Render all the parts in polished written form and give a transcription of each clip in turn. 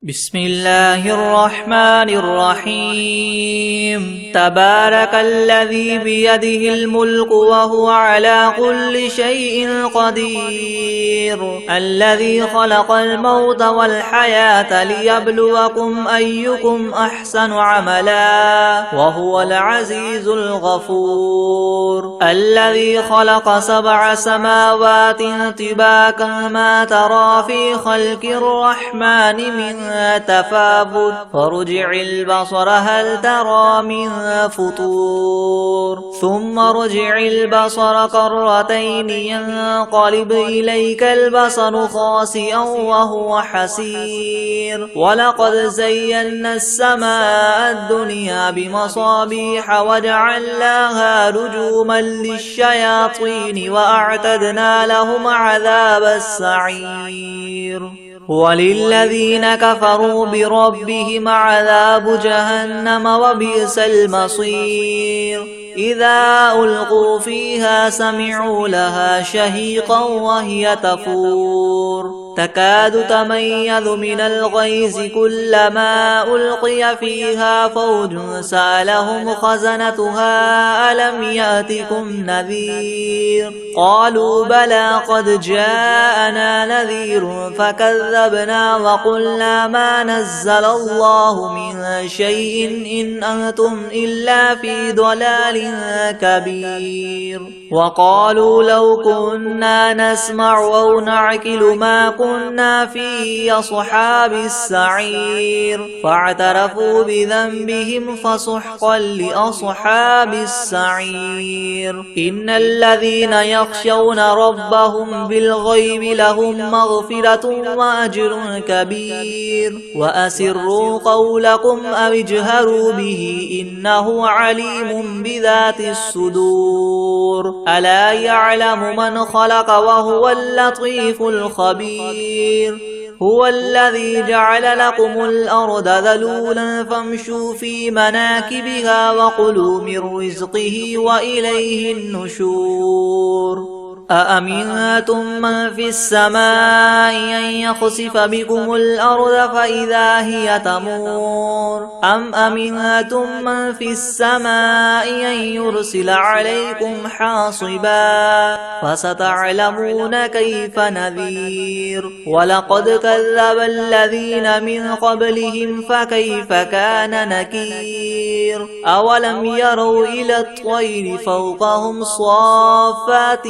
بسم الله الرحمن الرحيم تبارك الذي بيده الملك وهو على كل شيء قدير الذي خلق الموت والحياة ليبلوكم أيكم أحسن عملا وهو العزيز الغفور الذي خلق 7 سماوات طباقا ما ترى في خلق الرحمن من تفاوت فارجع البصر هل ترى من فطور ثم ارجع البصر كرتين ينقلب إليك البصر خاسئا وهو حسير ولقد زينا السماء الدنيا بمصابيح وجعلناها رجوما للشياطين وأعتدنا لهم عذاب السعير وللذين كفروا بربهم عذاب جهنم وبئس المصير إذا ألقوا فيها سمعوا لها شهيقا وهي تفور تكاد تميز من الغيظ كلما ألقي فيها فوج سألهم خزنتها ألم يأتكم نذير قالوا بلى قد جاءنا نذير فكذبنا وقلنا ما نزل الله من شيء إن أنتم إلا في ضلال كبير وقالوا لو كنا نسمع أو نعقل ما كنا في أصحاب السعير فاعترفوا بذنبهم فسحقا لأصحاب السعير إن الذين يخشون ربهم بالغيب لهم مغفرة وأجر كبير وأسروا قولكم أو اجهروا به إنه عليم بذات الصدور ألا يعلم من خلق وهو اللطيف الخبير هو الذي جعل لكم الأرض ذلولا فامشوا في مناكبها وكلوا من رزقه وإليه النشور أأمنتم من في السماء أن يخسف بكم الأرض فإذا هي تمور أم أمنتم من في السماء أن يرسل عليكم حاصبا فستعلمون كيف نذير ولقد كذب الذين من قبلهم فكيف كان نكير أولم يروا إلى الطير فوقهم صافات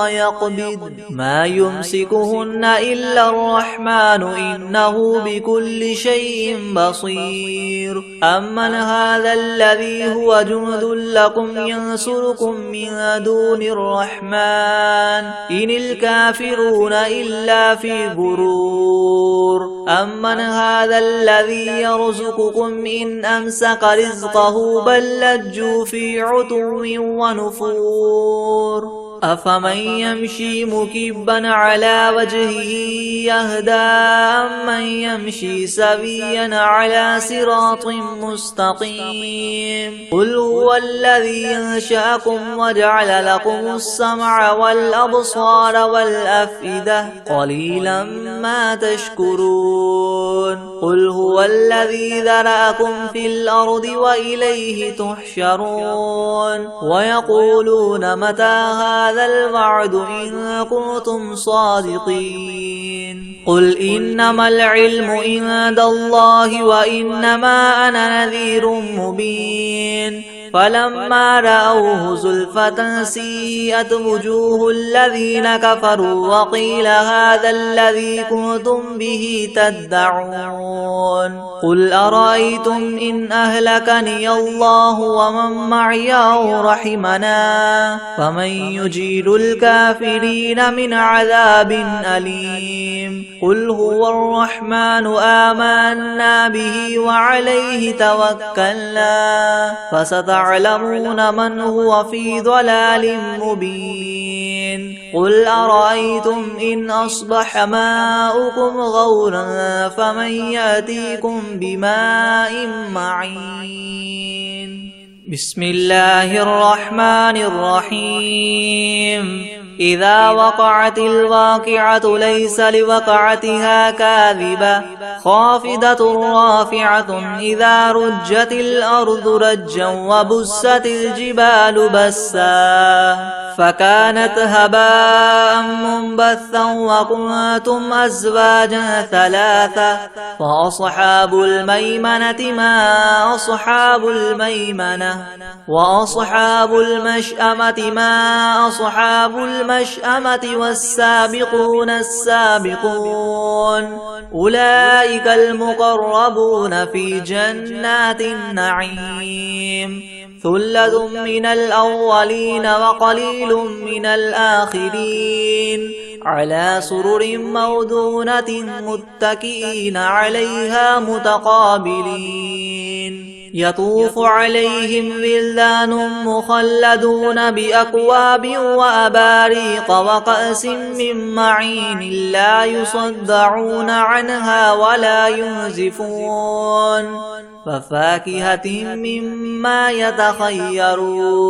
ويقبض ما يمسكهن إلا الرحمن إنه بكل شيء بصير أمن هذا الذي هو جند لكم ينصركم من دون الرحمن إن الكافرون إلا في غرور أمن هذا الذي يرزقكم إن أمسك رزقه بل لجوا في عتو ونفور أفمن يمشي مكبا على وجهه يهدى أمن يمشي سويا على صراط مستقيم قل هو الذي أنشأكم وجعل لكم السمع والأبصار والأفئدة قليلا ما تشكرون قل هو الذي ذرأكم في الأرض وإليه تحشرون ويقولون متى هذا الوعد إن كنتم صادقين قل إنما العلم عند الله وإنما أنا نذير مبين فلما رأوه زلفة سيئت وجوه الذين كفروا وقيل هذا الذي كنتم به تدعون قل أرأيتم إن أهلكني الله ومن معي أو رحمنا فمن يجير الكافرين من عذاب أليم قل هو الرحمن آمنا به وعليه توكلنا فستعلمون من هو في ضلال مبين قل أرأيتم إن أصبح ماؤكم غورا فمن يأتيكم بماء معين بسم الله الرحمن الرحيم إذا وقعت الواقعة ليس لوقعتها كاذبة خافضة رافعة إذا رجت الأرض رجا وبست الجبال بسا فكانت هباء منبثا وكنتم أزواجا ثلاثة فأصحاب الميمنة ما أصحاب الميمنة وأصحاب المشأمة ما أصحاب المشأمة والسابقون السابقون أولئك المقربون في جنات النعيم ثلة من الأولين وقليل من الآخرين على سرر موضونة متكئين عليها متقابلين يطوف عليهم ولدان مخلدون بأكواب وأباريق وكأس من معين لا يصدعون عنها ولا ينزفون وفاكهة مما يتخيرون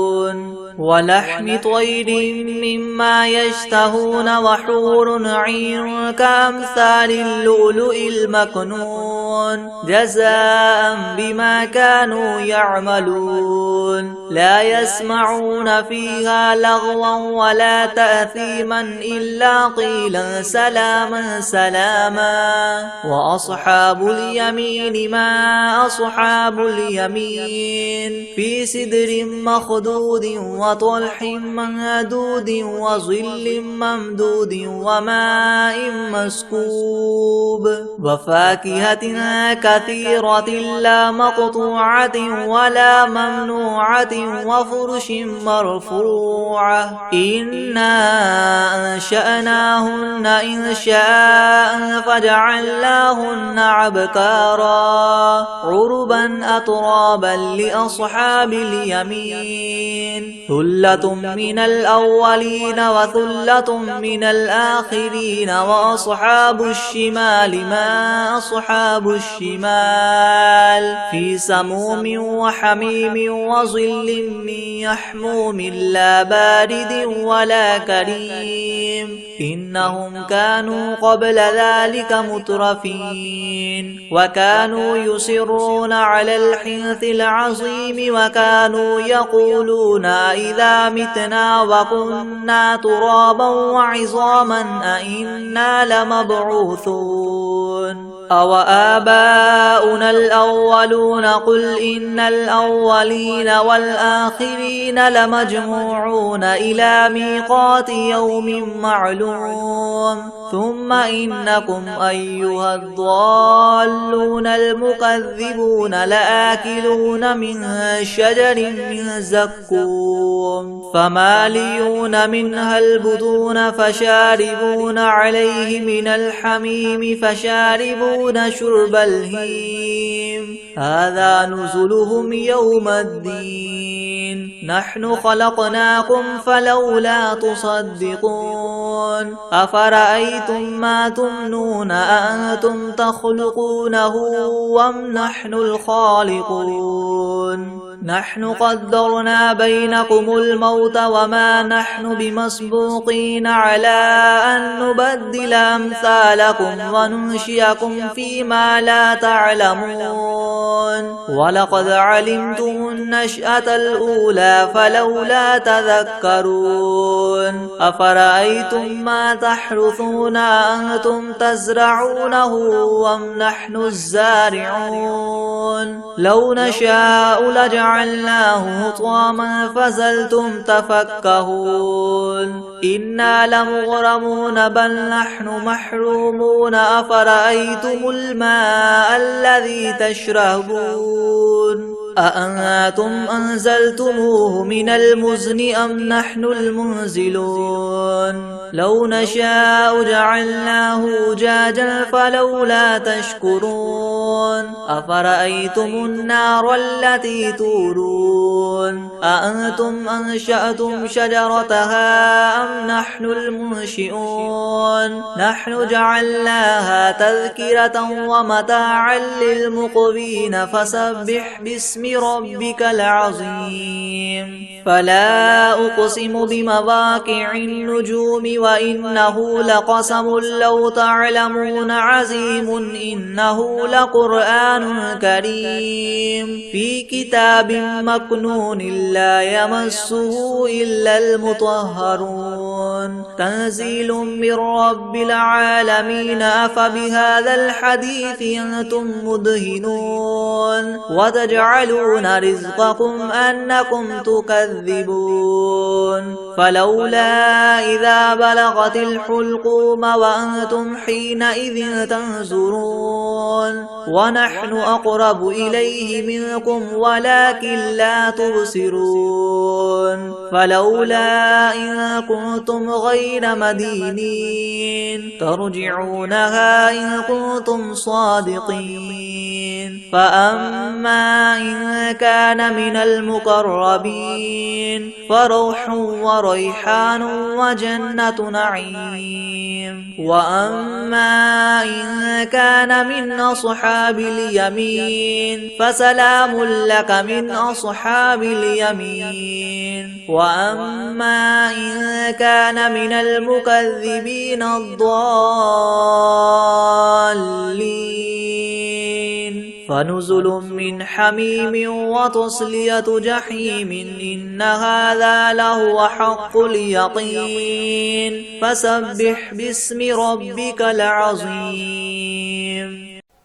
ولحم طير مما يشتهون وحور عين كأمثال اللؤلؤ المكنون جزاء بما كانوا يعملون لا يسمعون فيها لغوا ولا تأثيما إلا قيلا سلاما سلاما وأصحاب اليمين ما أصحاب اليمين في سدر مخدود وطلح ممدود وظل ممدود وماء مسكوب وفاكهة كثيرة لا مقطوعة ولا ممنوعة وفرش مرفوعة إنا أنشأناهن إنشاء فجعلناهن أبكارا عربا أترابا لأصحاب اليمين ثلة من الأولين وثلة من الآخرين وأصحاب الشمال ما أصحاب الشمال في سموم وحميم وظل من يحموم لا بارد ولا كريم إنهم كانوا قبل ذلك مترفين وكانوا يصرون على الحنث العظيم وكانوا يقولون إذا متنا وكنا ترابا وعظاما أئنا لمبعوثون أو آباؤنا الأولون قل إن الأولين والآخرين لمجموعون إلى ميقات يوم معلوم ثم إنكم أيها الضالون المكذبون لآكلون من شجر من زقوم فماليون منها البطون فشاربون عليه من الحميم فشاربون شرب الهيم هذا نزلهم يوم الدين نحن خلقناكم فلولا تصدقون أفرأيتم ما تمنون أأنتم تخلقونه أم نحن الخالقون نحن قدرنا بينكم الموت وما نحن بمسبوقين على أن نبدل أمثالكم وننشئكم فيما لا تعلمون ولقد علمتم النشأة الأولى فلولا تذكرون أفرأيتم ما تحرثون أنتم تزرعونه أم نحن الزارعون لو نشاء لجعلناه حطاما فظلتم تفكهون إنا لمغرمون بل نحن محرومون أفرأيتم الماء الذي تشربون أأنتم أنزلتموه من المزن أم نحن المنزلون لو نشاء جعلناه أجاجا فلولا تشكرون أفرأيتم النار التي تورون أأنتم أنشأتم شجرتها أم نحن المنشئون نحن جعلناها تذكرة ومتاعا للمقوين فسبح باسم ربك العظيم فلا أقسم بمواقع النجوم وإنه لقسم لو تعلمون عظيم إنه لقرآن كريم في كتاب مكنون لا يمسه إلا المطهرون تنزيل من رب العالمين أفبهذا الحديث أنتم مدهنون وتجعلون رزقكم أنكم تكذبون فلولا إذا بلغت الحلقوم وأنتم حينئذ تنظرون ونحن أقرب إليه منكم ولكن لا تبصرون فلولا إن كنتم غير مدينين ترجعونها إن كنتم صادقين فأما إن كان من المقربين فروح وريحان وجنة نعيم وأما إن كان من أصحاب اليمين فسلام لك من أصحاب اليمين وأما إن كان من المكذبين الضالين فنزل من حميم وتصلية جحيم إن هذا لهو حق اليقين فسبح باسم ربك العظيم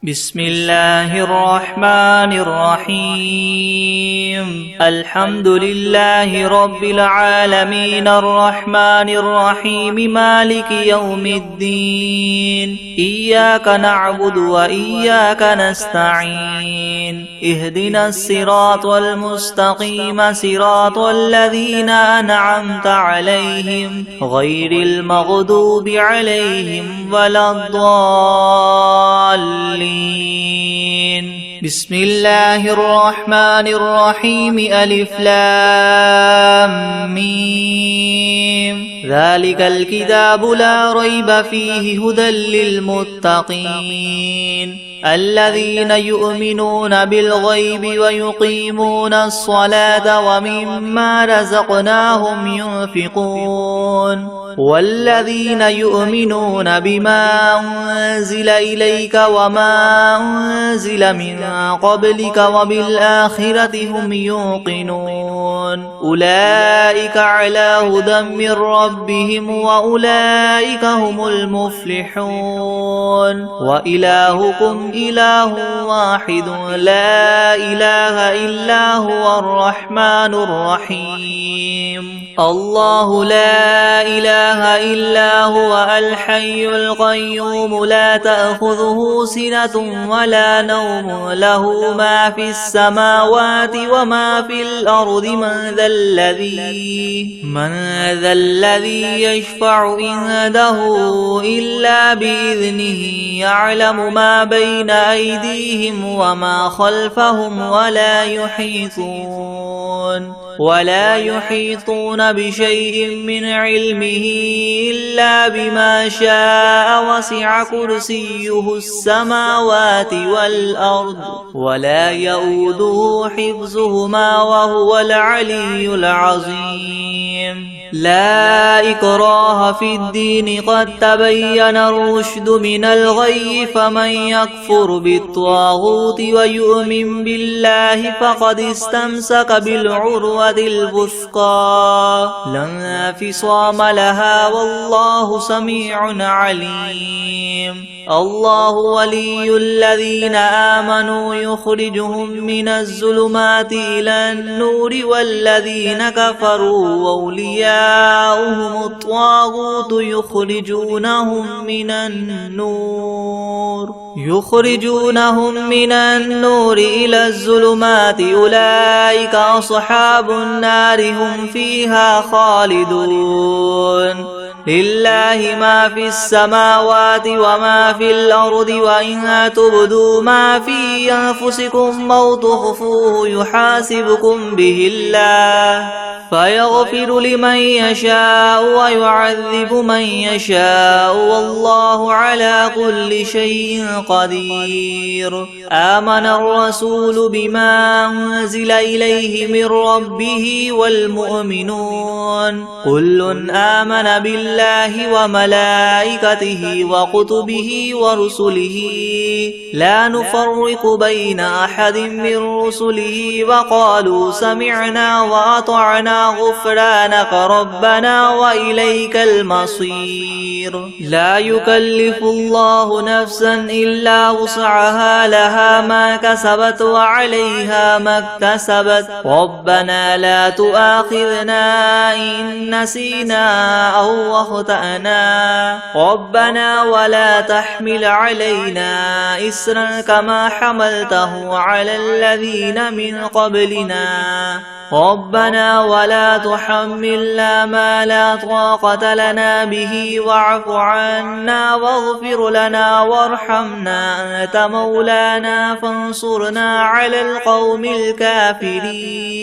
بسم الله الرحمن الرحيم الحمد لله رب العالمين الرحمن الرحيم مالك يوم الدين إياك نعبد وإياك نستعين اهدنا الصراط المستقيم صراط الذين أنعمت عليهم غير المغضوب عليهم ولا الضالين بسم الله الرحمن الرحيم ألف لام ميم ذلك الكتاب لا ريب فيه هدى للمتقين الذين يؤمنون بالغيب ويقيمون الصلاة ومما رزقناهم ينفقون والذين يؤمنون بما أنزل إليك وما أنزل من قبلك وبالآخرة هم يوقنون أولئك على هدى من ربهم وأولئك هم المفلحون وإلهكم إله واحد لا إله إلا هو الرحمن الرحيم الله لا إله إلا هو الحي القيوم لا تأخذه سنة ولا نوم له ما في السماوات وما في الأرض من ذا الذي يشفع عنده إلا بإذنه يعلم ما بين أيديهم وما خلفهم ولا يحيطون بشيء من علمه إلا بما شاء وسع كرسيه السماوات والأرض ولا يؤوده حفظهما وهو العلي العظيم لا إكراه في الدين قد تبين الرشد من الغي فمن يكفر بالطاغوت ويؤمن بالله فقد استمسك بالعروة الوثقى لا انفصام لها والله سميع عليم الله ولي الذين آمنوا يخرجهم من الظلمات إلى النور والذين كفروا أولياؤهم الطاغوت يخرجونهم من النور إلى الظلمات أولئك أصحاب النار هم فيها خالدون لله ما في السماوات وما في الأرض وإن تبدوا ما في أنفسكم أو تخفوه يحاسبكم به الله فيغفر لمن يشاء ويعذب من يشاء والله على كل شيء قدير. آمن الرسول بما أنزل إليه من ربه والمؤمنون كل آمن بالله وملائكته وكتبه ورسله لا نفرق بين أحد من رسله وقالوا سمعنا وأطعنا غفرانك ربنا وإليك المصير. لا يكلف الله نفسا إلا وسعها لها ما كسبت وعليها ما اكتسبت ربنا لا تؤاخذنا إن نسينا أو أخطأنا ربنا ولا تحمل علينا إسرا كما حملته على الذين من قبلنا ربنا ولا تحملنا ما لا طاقة لنا به واعف عنا واغفر لنا وارحمنا أنت مولانا فانصرنا على القوم الكافرين.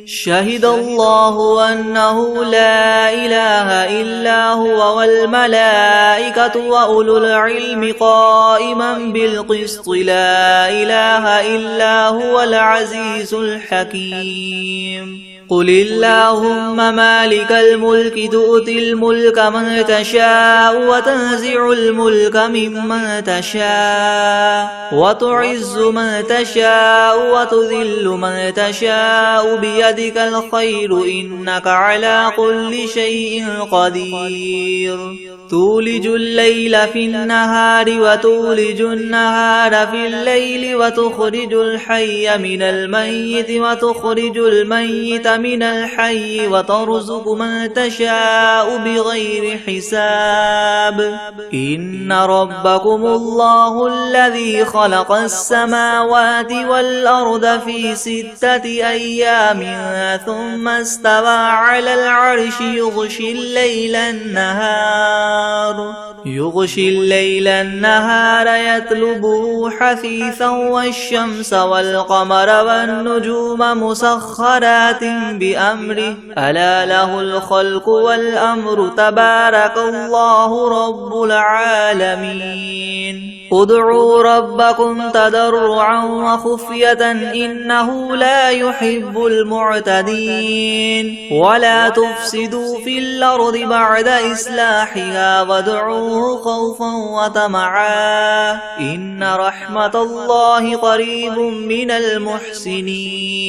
شهد الله أنه لا إله إلا هو والملائكة وأولو العلم قائما بالقسط لا إله إلا هو العزيز الحكيم. قل اللهم مالك الملك تؤتي الملك من تشاء وتنزع الملك ممن تشاء وتعز من تشاء وتذل من تشاء بيدك الخير إنك على كل شيء قدير. تولج الليل في النهار وتولج النهار في الليل وتخرج الحي من الميت وتخرج الميت من الحي وترزق من تشاء بغير حساب. إن ربكم الله الذي خلق السماوات والأرض في 6 أيام ثم استوى على العرش يغشي الليل النهار يطلبه حثيثا والشمس والقمر والنجوم مسخرات بأمره ألا له الخلق والأمر تبارك الله رب العالمين. ادعوا ربكم تضرعا وخفية إنه لا يحب المعتدين. ولا تفسدوا في الأرض بعد إصلاحها وادعوه خوفا وطمعا إن رحمة الله قريب من المحسنين.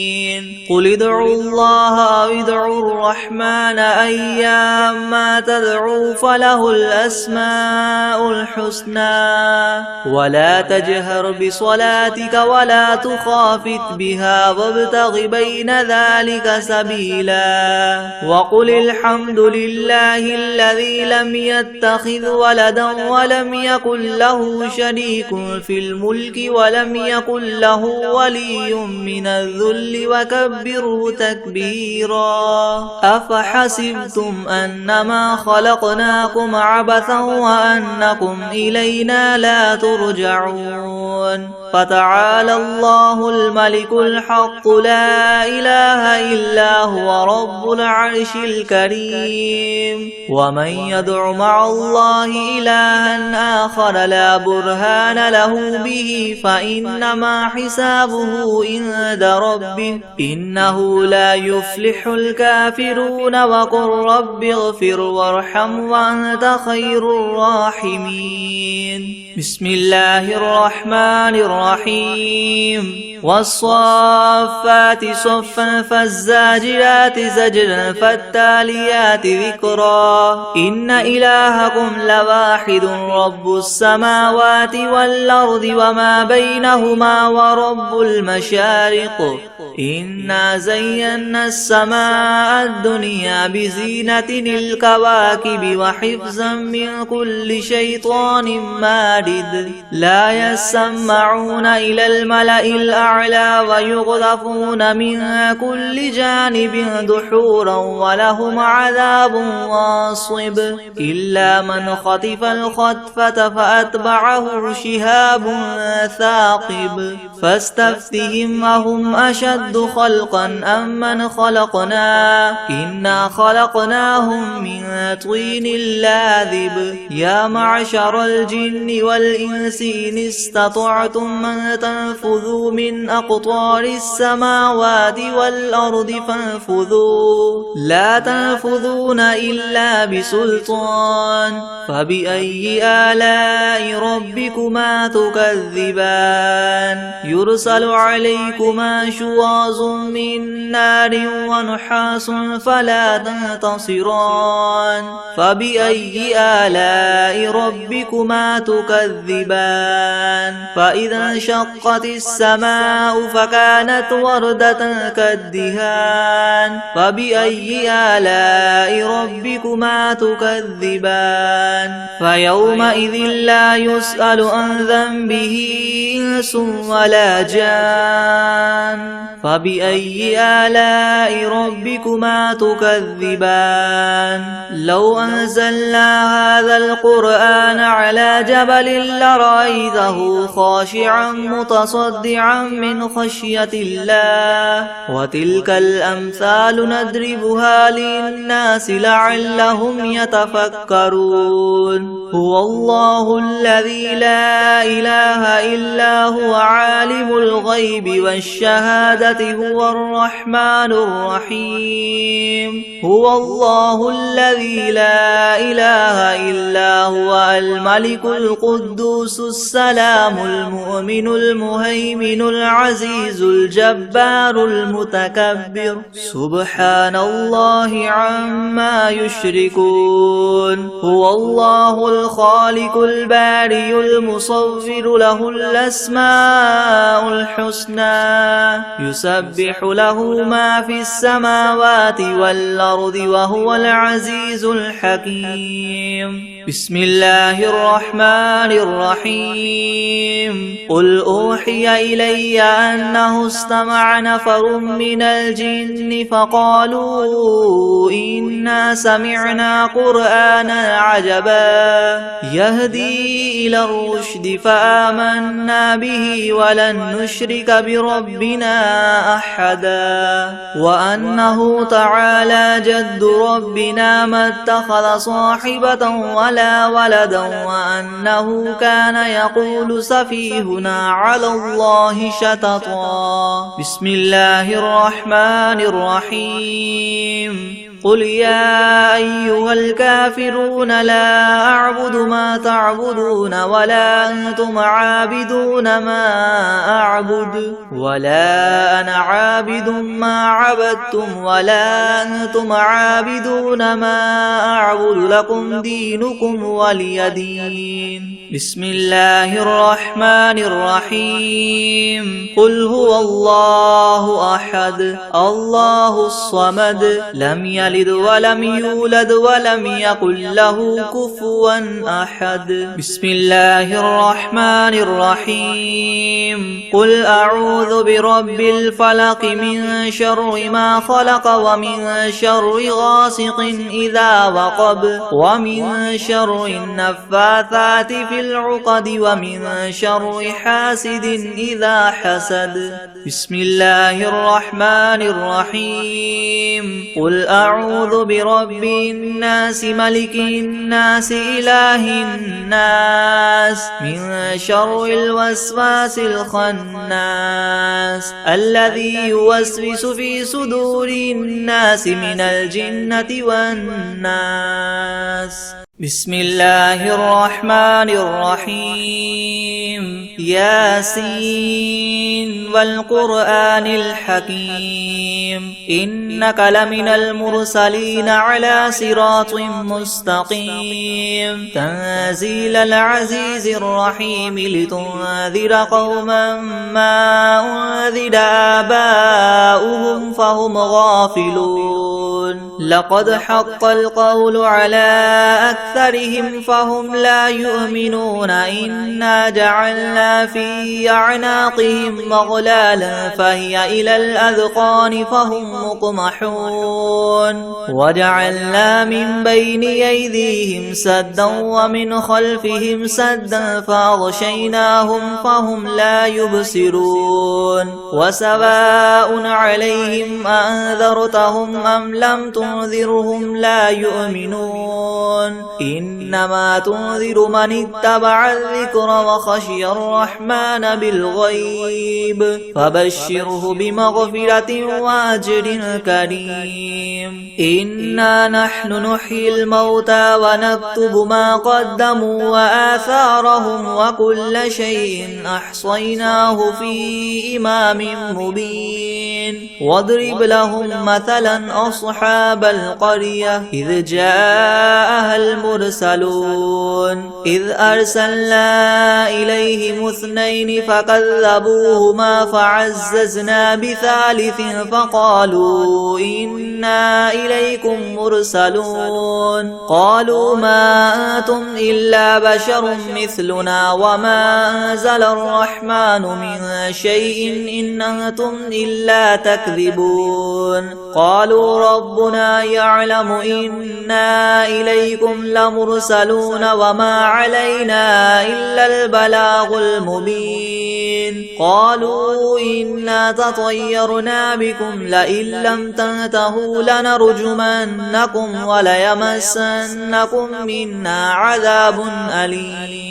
قل ادعوا الله أو ادعوا الرحمن أيما تدعوا فله الأسماء الحسنى ولا تجهر بصلاتك ولا تخافت بها وابتغ بين ذلك سبيلا. وقل الحمد لله الذي لم يتخذ ولدا ولم يكن له شريك في الملك ولم يكن له ولي من الذل وكبره تكبيرا. أفحسبتم أنما خلقناكم عبثا وأنكم إلينا لا ترجعون. فتعالى الله الملك الحق لا إله إلا هو رب العرش الكريم. ومن يدع مع الله إلها آخر لا برهان له به فإنما حسابه عند ربه إنه لا يفلح الكافرون. وقل رب اغفر وارحم وأنت خير الراحمين. بسم الله الرحمن الرحيم. والصافات صفا فالزاجرات زجرا فالتاليات ذكرا. إن إلهكم لواحد رب السماوات والأرض وما بينهما ورب المشارق. إنا زينا السماء الدنيا بزينة الكواكب وحفظا من كل شيطان مارد. لا يسمعون إلى الملأ الأعلى ويقذفون من كل جانب دحورا ولهم عذاب واصب إلا من خطف الخطفة فأتبعه شهاب ثاقب فاستفتهم أهم أشد خلقا أم من خلقنا إنا خلقناهم من طين لاذب يا معشر الجن والإنس إن استطعتم أن تنفذوا من أقطار السماوات والأرض فانفذوا لا تنفذون إلا بسلطان فبأي آلاء ربكما تكذبان يرسل عليكما شواظ من نار ونحاس فلا تنتصران فبأي آلاء ربكما تكذبان فإذا انشقت السماء فكانت وردة كالدهان فبأي آلاء ربكما تكذبان فيومئذ لا يسأل عن ذنبه إنس ولا جان فبأي آلاء ربكما تكذبان لو أنزلنا هذا القرآن على جبل لرأيته خاشعا متصدعا من خشية الله وتلك الأمثال نضربها للناس لعلهم يتفكرون هو الله الذي لا إله إلا هو عالم الغيب والشهادة هو الرحمن الرحيم هو الله الذي لا إله إلا هو الملك القدوس السلام المؤمن المهيمن العزيز الجبار المتكبر سبحان الله عما يشركون هو الله الخالق البارئ المصور له الأسماء الحسنى يسبح له ما في السماوات والأرض وهو العزيز الحكيم بسم الله الرحمن الرحيم قل أوحي إلي أنه استمع نفر من الجن فقالوا إنا سمعنا قرآنا عجبا يهدي إلى الرشد فآمنا به ولن نشرك بربنا أحدا وأنه تعالى جد ربنا ما اتخذ صاحبة ولا ولدا وأنه كان يقول سفيهنا على الله شططا بسم الله الرحمن الرحيم قل يا أيها الكافرون لا أعبد ما تعبدون ولا أنتم عابدون ما أعبد ولا أنا عابد ما عبدتم ولا أنتم عابدون ما أعبد لكم دينكم ولي دين بسم الله الرحمن الرحيم قل هو الله أحد الله الصمد لم يلد ولم يولد ولم يكن له كفوا أحد بسم الله الرحمن الرحيم قل أعوذ برب الفلق من شر ما خلق ومن شر غاسق إذا وقب ومن شر النفاثات في العقد ومن شر حاسد إذا حسد بسم الله الرحمن الرحيم قل أعوذ برب الناس ملك الناس إله الناس من شر الوسواس الخناس الذي يوسوس في صدور الناس من الجنة والناس بسم الله الرحمن الرحيم ياسين والقرآن الحكيم إنك لمن المرسلين على صراط مستقيم تنزيل العزيز الرحيم لتنذر قوما ما أنذر آباؤهم فهم غافلون لقد حق القول على أكثرهم فهم لا يؤمنون إنا جعلنا في أعناقهم مغلالا فهي إلى الأذقان فهم مقمحون وجعلنا من بين أيديهم سدا ومن خلفهم سدا فأغشيناهم فهم لا يبصرون وسواء عليهم أنذرتهم أم لم تنذرهم لا يؤمنون إنما تنذر من اتبع الذكر وخشي الرحمن بالغيب فبشره بمغفرة وأجر كريم إنا نحن نحيي الموتى ونكتب ما قدموا وآثارهم وكل شيء أحصيناه في إمام مبين واضرب لهم مثلا أصحاب القرية إذ جاءها المرسلون إذ أرسلنا إليهم اثنين فكذبوهما فعززنا بثالث فقالوا إنا إليكم مرسلون قالوا ما أنتم إلا بشر مثلنا وما أنزل الرحمن من شيء إن أنتم إلا تكذبون قالوا ربنا يعلم إنا إليكم لمرسلون وما علينا إلا البلاغ المبين قالوا إنا تطيرنا بكم لئن لم تنتهوا لنرجمنكم وليمسنكم منا عذاب أليم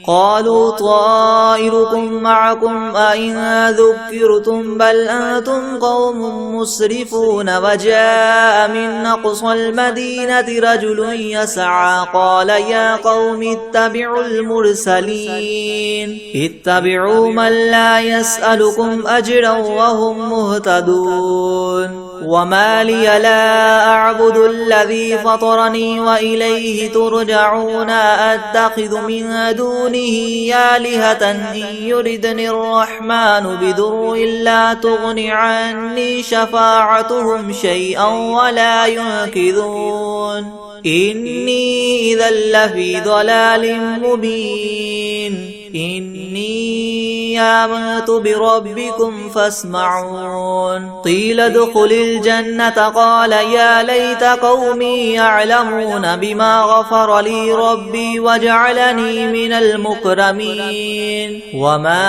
قالوا طائركم معكم أئن ذكرتم بل أنتم قوم مسرفون وجاء من أقصى المدينة رجل يسعى قال يا قوم اتبعوا المرسلين اتبعوا من لا يسألكم أجرا وهم مهتدون وما لي لا أعبد الذي فطرني وإليه ترجعون أتخذ من دونه آلهة إن يردني الرحمن بضر لا تغن عني شفاعتهم شيئا ولا ينقذون إني إذا لفي ضلال مبين إني آمنت بربكم فاسمعون قيل ادخل الجنة قال يا ليت قومي يعلمون بما غفر لي ربي وجعلني من المكرمين وما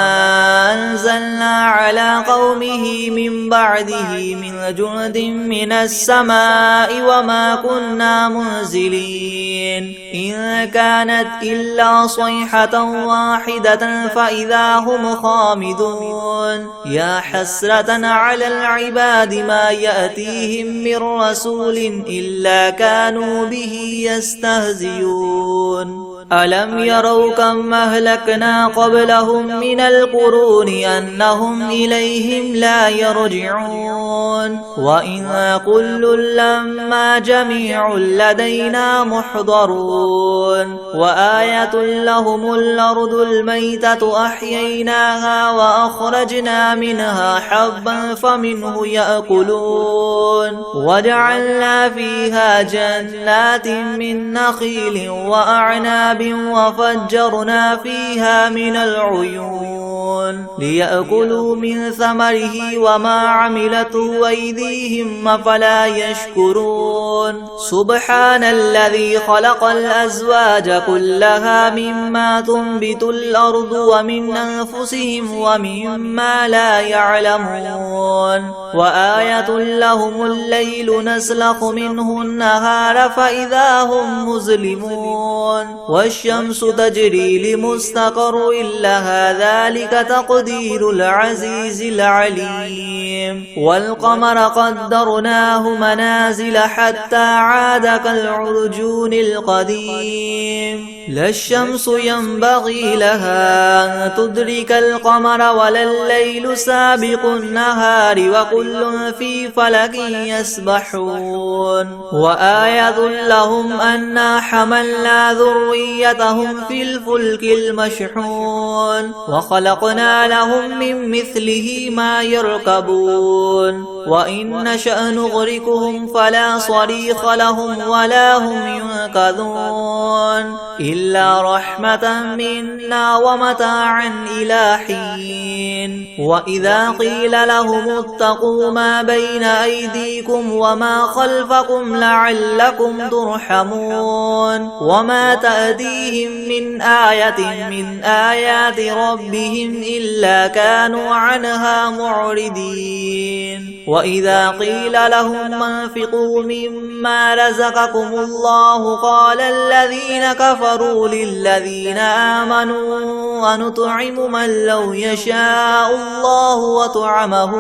أنزلنا على قومه من بعده من جند من السماء وما كنا منزلين إن كانت إلا صيحة واحدة فإذا هم خامدون يا حسرة على العباد ما يأتيهم من رسول إلا كانوا به يستهزئون ألم يروا كم أهلكنا قبلهم من القرون أنهم إليهم لا يرجعون وإن كل لما جميع لدينا محضرون وآية لهم الأرض الميتة أحييناها وأخرجنا منها حبا فمنه يأكلون وجعلنا فيها جنات من نخيل وأعناب وفجرنا فيها من العيون ليأكلوا من ثمره وما عملته أيديهم أفلا يشكرون سبحان الذي خلق الأزواج كلها مما تنبت الأرض ومن أنفسهم ومما لا يعلمون وآية لهم الليل نسلخ منه النهار فإذا هم مظلمون والشمس تجري لمستقر لها ذلك تقدير العزيز العليم والقمر قدرناه منازل حتى عاد كالعرجون القديم لا الشمس ينبغي لها أن تدرك القمر ولا الليل سابق النهار وكل في فلك يسبحون وآية لهم أنا حملنا ذريتهم وذريتهم في الفلك المشحون وخلقنا لهم من مثله ما يركبون وإن نشأ نغرقهم فلا صريخ لهم ولا هم ينقذون إلا رحمة منا ومتاعا إلى حين وإذا قيل لهم اتقوا ما بين أيديكم وما خلفكم لعلكم ترحمون وما تأتيهم من آية من آيات ربهم إلا كانوا عنها معرضين وإذا قيل لهم انفقوا مما رزقكم الله قال الذين كفروا للذين آمنوا ونطعم من لو يشاء الله وطعمه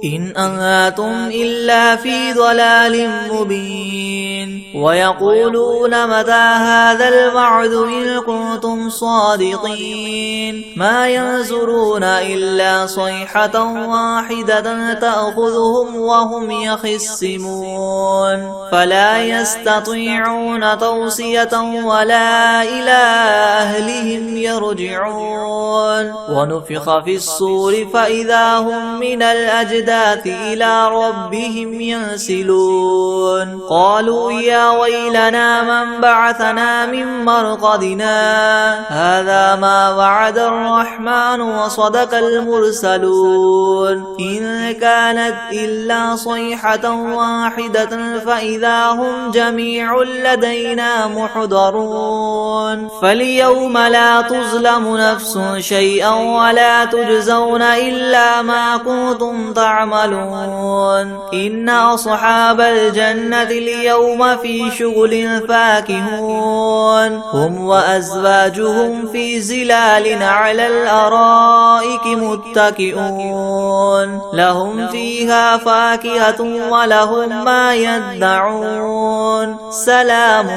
إن أنتم إلا في ضلال مبين ويقولون متى هذا الوعد إن كنتم صادقين ما ينظرون إلا صيحة واحدة تأخذهم وهم يخصمون فلا يستطيعون توصية ولا إلى أهلهم يرجعون ونفخ في الصور فإذا هم من الأجداث إلى ربهم ينسلون قالوا يا ويلنا من بعثنا من مرقدنا هذا ما وعد الرحمن وصدق المرسلون إن كانت إلا صيحة واحدة فإذا هم جميع لدينا محضرون فاليوم لا تظلم نفس شيئا ولا تجزون إلا ما كنتم تعملون إن أصحاب الجنة اليوم في شغل فاكهون هم وأزواجهم في زلال على الأرائك متكئون لهم فيها فاكهة ولهم ما يدعون سلام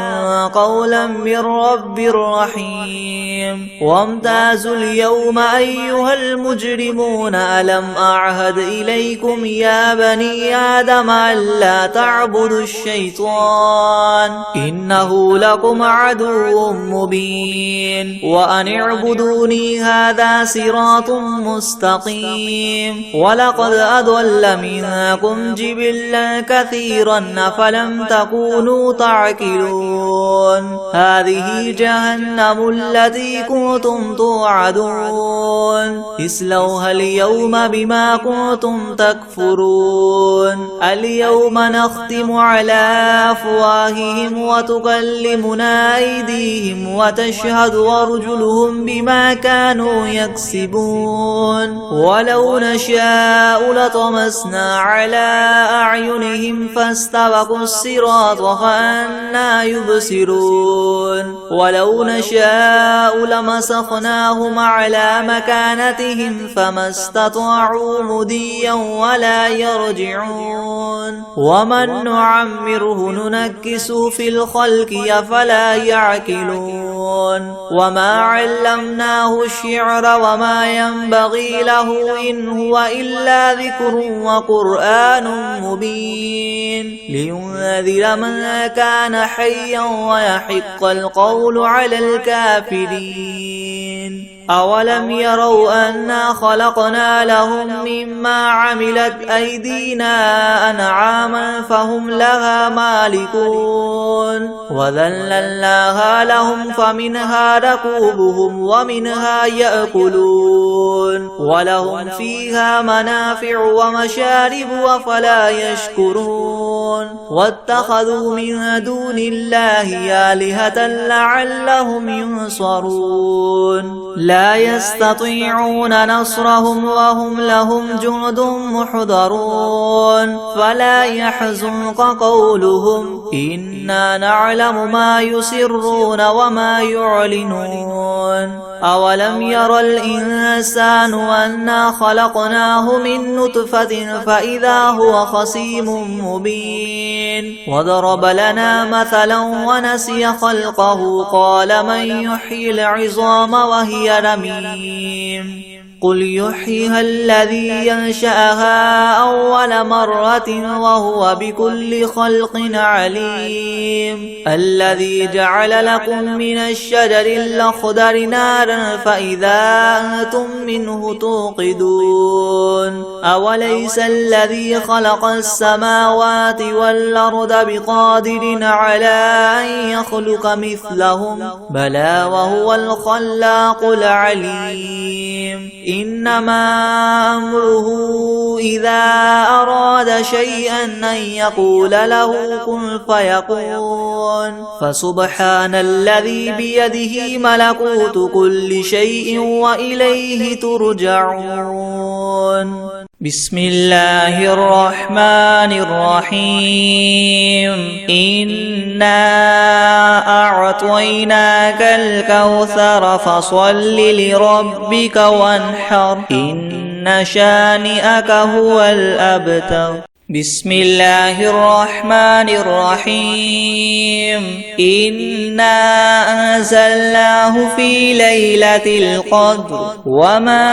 قولا من رب رحيم وامتازوا اليوم أيها المجرمون ألم أعهد إليكم يا بني آدم ألا تعبدوا الشيطان إنه لكم عدو مبين وأن اعبدوني هذا صراط مستقيم ولقد أضل منكم جبلا كثيرا فلم تكونوا تعقلون هذه جهنم التي كنتم توعدون اصلوها اليوم بما كنتم تكفرون اليوم نختم على أفواههم وتكلمنا أيديهم وتشهد أرجلهم بما كانوا يكسبون ولو نشاء لطمسنا على أعينهم فاستبقوا الصراط فأنا يبصرون ولو نشاء لمسخناهم على مكانتهم فما استطاعوا مديا ولا يرجعون ومن نعمره ننكسه في الخلق أفلا يعقلون وما علمناه الشعر وما ينبغي له إن هو إلا ذكر وقرآن مبين لينذر من كان حيا ويحق القول على الكافرين أولم يروا أنا خلقنا لهم مما عملت أيدينا أنعاما فهم لها مالكون وذللناها لهم فمنها ركوبهم ومنها يأكلون ولهم فيها منافع ومشارب وفلا يشكرون واتخذوا من دون الله آلهة لعلهم ينصرون لا يستطيعون نصرهم وهم لهم جند محضرون فلا يحزنك قولهم إنا نعلم ما يسرون وما يعلنون أولم ير الإنسان أنا خلقناه من نطفة فإذا هو خصيم مبين وضرب لنا مثلا ونسي خلقه قال من يحيي العظام وهي رميم قل يحييها الذي ينشأها أول مرة وهو بكل خلق عليم الذي جعل لكم من الشجر الأخضر نارا فإذا أنتم منه توقدون أوليس الذي خلق السماوات والأرض بقادر على أن يخلق مثلهم بلى وهو الخلاق العليم إنما أمره إذا أراد شيئا أن يقول له كن فيكون فسبحان الذي بيده ملكوت كل شيء وإليه ترجعون بسم الله الرحمن الرحيم إنا أعطيناك الكوثر فصل لربك وانحر إن شانئك هو الأبتر بسم الله الرحمن الرحيم إنا أنزلناه في ليلة القدر وما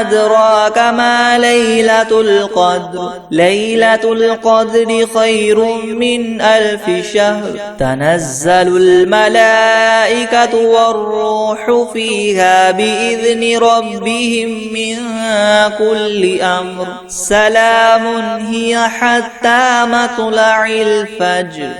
أدراك ما ليلة القدر ليلة القدر خير من 1000 شهر تنزل الملائكة والروح فيها بإذن ربهم من كل أمر سلام هي حتى مطلع الفجر